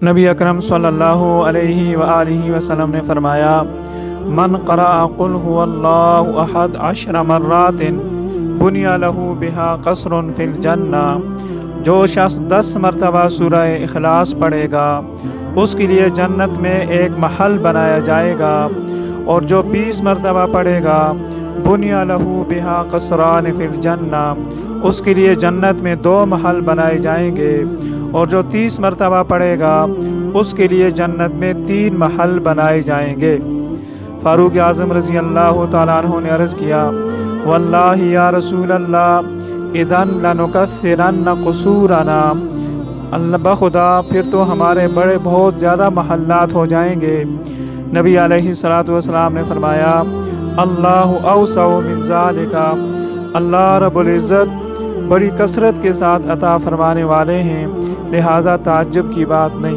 نبی اکرم صلی اللہ علیہ وآلہ وسلم نے فرمایا، من قرأ قل هو اللہ احد 10 مرات بنی لہ بہا قصر فی الجنہ، جو شخص 10 مرتبہ سورہ اخلاص پڑھے گا اس کے لیے جنت میں ایک محل بنایا جائے گا، اور جو 20 مرتبہ پڑھے گا بنی لہ بہا قصران فی الجنہ، اس کے لیے جنت میں 2 محل بنائے جائیں گے، اور جو 30 مرتبہ پڑھے گا اس کے لیے جنت میں 3 محل بنائے جائیں گے۔ فاروق اعظم رضی اللہ تعالیٰ عنہ نے عرض کیا، واللہ یا رسول اللہ اذن لنکثرن قصورنا، اللہ بخدا پھر تو ہمارے بڑے بہت زیادہ محلات ہو جائیں گے۔ نبی علیہ الصلوۃ والسلام نے فرمایا، اللہ اوسع من ذالک، اللہ رب العزت بڑی کثرت کے ساتھ عطا فرمانے والے ہیں، لہذا تعجب کی بات نہیں۔